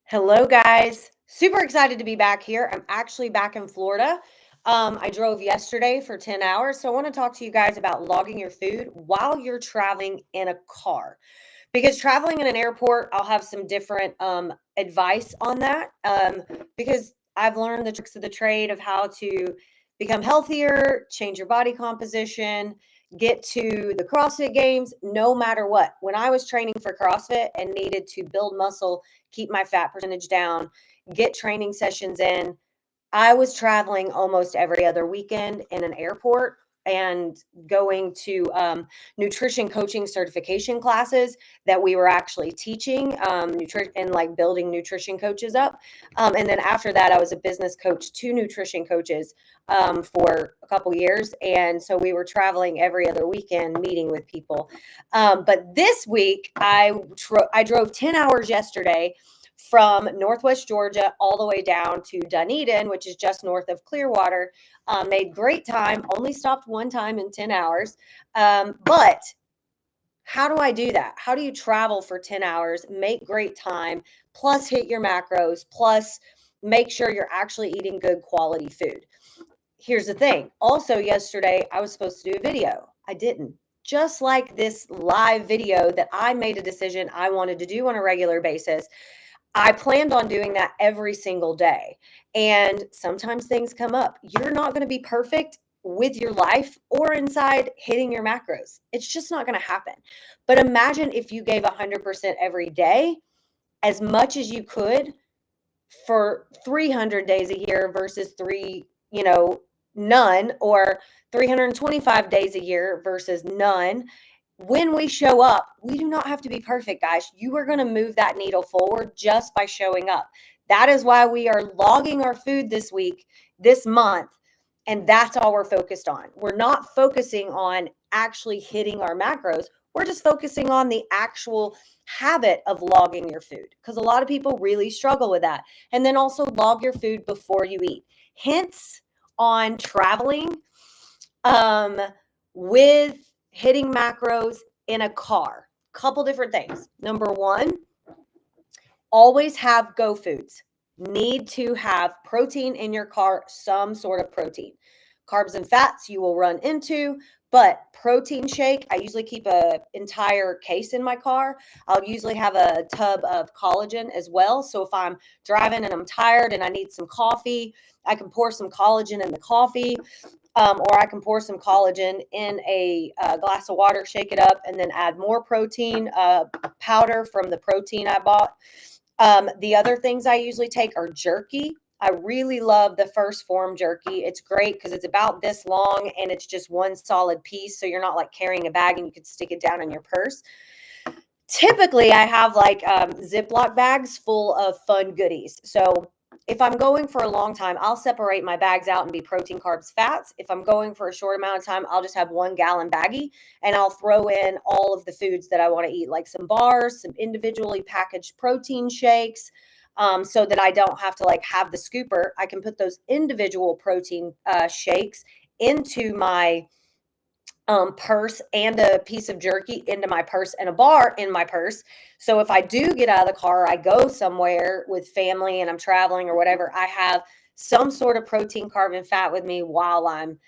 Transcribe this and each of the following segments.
Hello, guys. Super excited to be back here. I'm actually back in Florida. I drove yesterday for 10 hours. So I want to talk to you guys about logging your food while you're traveling in a car. Because traveling in an airport, I'll have some different advice on that. Because I've learned the tricks of the trade of how to become healthier, change your body composition, get to the CrossFit games, no matter what. When I was training for CrossFit and needed to build muscle, keep my fat percentage down, get training sessions in, I was traveling almost every other weekend in an airport and going to nutrition coaching certification classes that we were actually teaching nutrition and like building nutrition coaches up. And then after that, I was a business coach to nutrition coaches for a couple years. And so we were traveling every other weekend meeting with people. But this week, I drove 10 hours yesterday from Northwest Georgia all the way down to Dunedin, which is just north of Clearwater. Made great time, only stopped one time in 10 hours. But how do I do that? How do you travel for 10 hours, make great time, plus hit your macros, plus make sure you're actually eating good quality food? Here's the thing. Also, yesterday, I was supposed to do a video. I didn't. Just like this live video that I made a decision I wanted to do on a regular basis, I planned on doing that every single day. And sometimes things come up. You're not going to be perfect with your life or inside hitting your macros. It's just not going to happen. But imagine if you gave 100% every day, as much as you could for 300 days a year versus none, or 325 days a year versus none. When we show up, we do not have to be perfect, guys. You are going to move that needle forward just by showing up. That is why we are logging our food this week, this month, and that's all we're focused on. We're not focusing on actually hitting our macros. We're just focusing on the actual habit of logging your food, because a lot of people really struggle with that. And then also log your food before you eat. Hints on traveling with hitting macros in a car. Couple different things. Number one, always have Go Foods. Need to have protein in your car, some sort of protein. Carbs and fats you will run into, but protein shake, I usually keep an entire case in my car. I'll usually have a tub of collagen as well. So if I'm driving and I'm tired and I need some coffee, I can pour some collagen in the coffee. Or I can pour some collagen in a glass of water, shake it up, and then add more protein powder from the protein I bought. The other things I usually take are jerky. I really love the First Form jerky. It's great because it's about this long and it's just one solid piece. So you're not like carrying a bag and you could stick it down in your purse. Typically, I have like Ziploc bags full of fun goodies. So if I'm going for a long time, I'll separate my bags out and be protein, carbs, fats. If I'm going for a short amount of time, I'll just have 1 gallon baggie and I'll throw in all of the foods that I want to eat, like some bars, some individually packaged protein shakes, so that I don't have to like have the scooper. I can put those individual protein shakes into my purse and a piece of jerky into my purse and a bar in my purse. So if I do get out of the car, I go somewhere with family and I'm traveling or whatever, I have some sort of protein, carb, and fat with me while I'm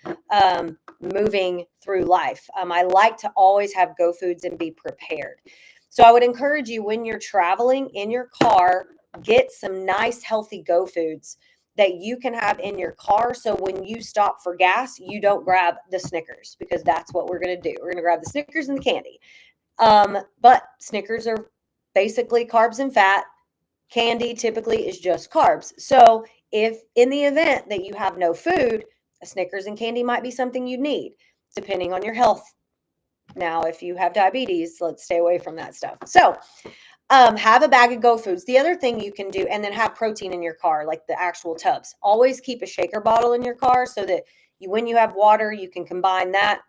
moving through life. I like to always have Go Foods and be prepared. So I would encourage you, when you're traveling in your car, get some nice, healthy Go Foods that you can have in your car. So when you stop for gas, you don't grab the Snickers, because that's what we're going to do. We're going to grab the Snickers and the candy. But Snickers are basically carbs and fat. Candy typically is just carbs. So if in the event that you have no food, a Snickers and candy might be something you need, depending on your health. Now, if you have diabetes, let's stay away from that stuff. So have a bag of Go Foods. The other thing you can do, and then have protein in your car, like the actual tubs. Always keep a shaker bottle in your car so that when you have water, you can combine that.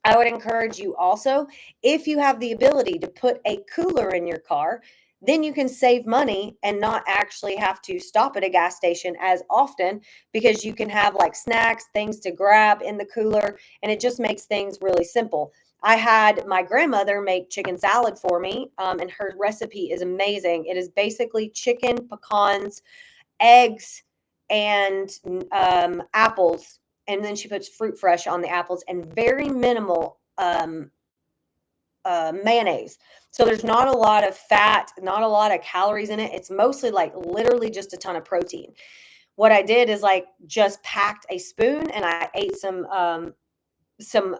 I would encourage you also, if you have the ability to put a cooler in your car, then you can save money and not actually have to stop at a gas station as often, because you can have like snacks, things to grab in the cooler, and it just makes things really simple. I had my grandmother make chicken salad for me, and her recipe is amazing. It is basically chicken, pecans, eggs, and apples, and then she puts fruit fresh on the apples and very minimal mayonnaise. So there's not a lot of fat, not a lot of calories in it. It's mostly like literally just a ton of protein. What I did is like just packed a spoon and I ate some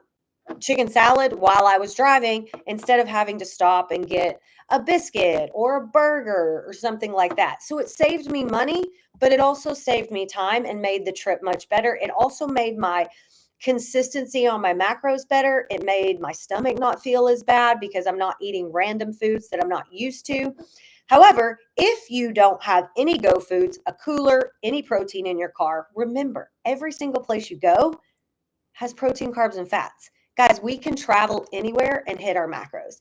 chicken salad while I was driving instead of having to stop and get a biscuit or a burger or something like that. So it saved me money, but it also saved me time and made the trip much better. It also made my consistency on my macros better. It made my stomach not feel as bad because I'm not eating random foods that I'm not used to. However, if you don't have any Go Foods, a cooler, any protein in your car, remember every single place you go has protein, carbs, and fats. Guys, we can travel anywhere and hit our macros.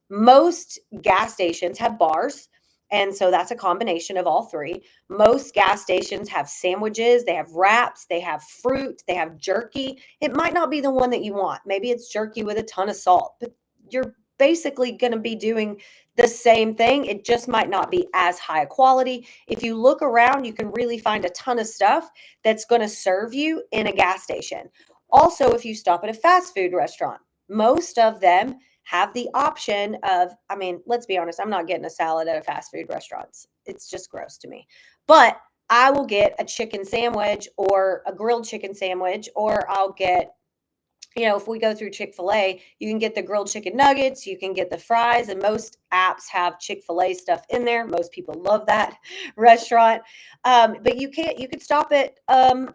Most gas stations have bars, and so that's a combination of all three. Most gas stations have sandwiches, they have wraps, they have fruit, they have jerky. It might not be the one that you want. Maybe it's jerky with a ton of salt, but you're basically going to be doing the same thing. It just might not be as high quality. If you look around, you can really find a ton of stuff that's going to serve you in a gas station. Also, if you stop at a fast food restaurant, most of them have the option of, I mean, let's be honest, I'm not getting a salad at a fast food restaurant. It's just gross to me. But I will get a chicken sandwich or a grilled chicken sandwich, or I'll get, if we go through Chick-fil-A, you can get the grilled chicken nuggets, you can get the fries, and most apps have Chick-fil-A stuff in there. Most people love that restaurant. But you could stop at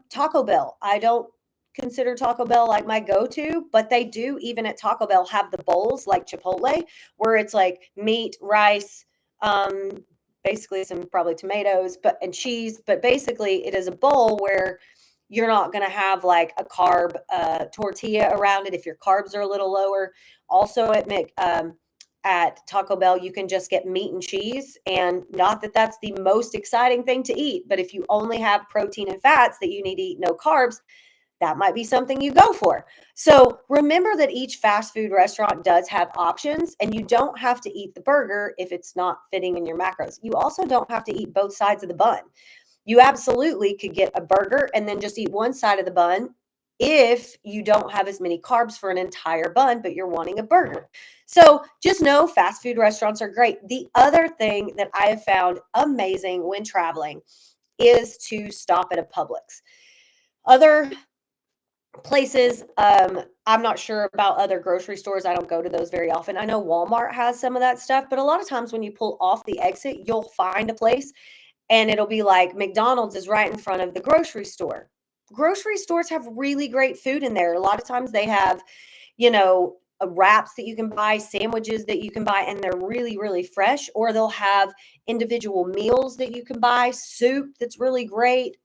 Taco Bell. I don't consider Taco Bell like my go-to, but they do, even at Taco Bell, have the bowls like Chipotle, where it's like meat, rice, basically some probably tomatoes, and cheese. But basically, it is a bowl where you're not going to have like a carb tortilla around it if your carbs are a little lower. Also at Taco Bell, you can just get meat and cheese. And not that that's the most exciting thing to eat, but if you only have protein and fats that you need to eat, no carbs, that might be something you go for. So remember that each fast food restaurant does have options, and you don't have to eat the burger if it's not fitting in your macros. You also don't have to eat both sides of the bun. You absolutely could get a burger and then just eat one side of the bun if you don't have as many carbs for an entire bun, but you're wanting a burger. So just know fast food restaurants are great. The other thing that I have found amazing when traveling is to stop at a Publix. Other places, I'm not sure about other grocery stores. I don't go to those very often. I know Walmart has some of that stuff, but a lot of times when you pull off the exit, you'll find a place and it'll be like McDonald's is right in front of the grocery store. Grocery stores have really great food in there. A lot of times they have, wraps that you can buy, sandwiches that you can buy, and they're really, really fresh. Or they'll have individual meals that you can buy, soup that's really great.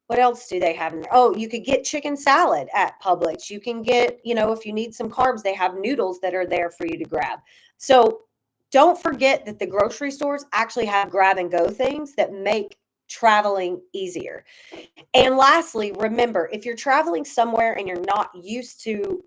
What else do they have in there? Oh, you could get chicken salad at Publix. You can get, if you need some carbs, they have noodles that are there for you to grab. So don't forget that the grocery stores actually have grab and go things that make traveling easier. And lastly, remember, if you're traveling somewhere and you're not used to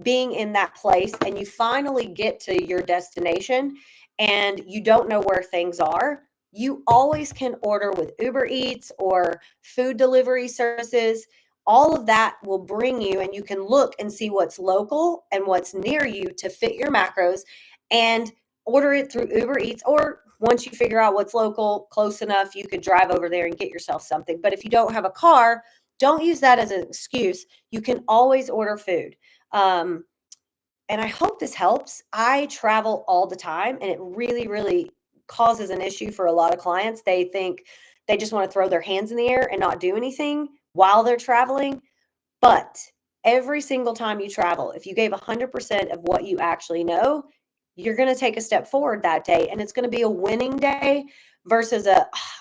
being in that place and you finally get to your destination and you don't know where things are, you always can order with Uber Eats or food delivery services. All of that will bring you, and you can look and see what's local and what's near you to fit your macros and order it through Uber Eats. Or once you figure out what's local, close enough, you could drive over there and get yourself something. But if you don't have a car, don't use that as an excuse. You can always order food. And I hope this helps. I travel all the time, and it really, really causes an issue for a lot of clients. They think they just want to throw their hands in the air and not do anything while they're traveling. But every single time you travel, if you gave 100% of what you actually know, you're going to take a step forward that day, and it's going to be a winning day versus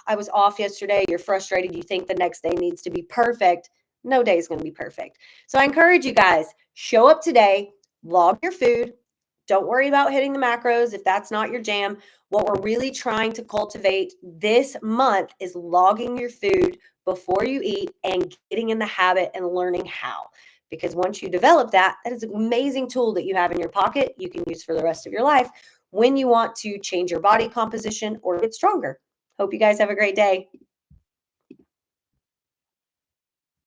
I was off yesterday. You're frustrated. You think the next day needs to be perfect. No day is going to be perfect. So I encourage you guys, show up today, log your food. Don't worry about hitting the macros if that's not your jam. What we're really trying to cultivate this month is logging your food before you eat and getting in the habit and learning how. because once you develop that, that is an amazing tool that you have in your pocket you can use for the rest of your life when you want to change your body composition or get stronger. Hope you guys have a great day.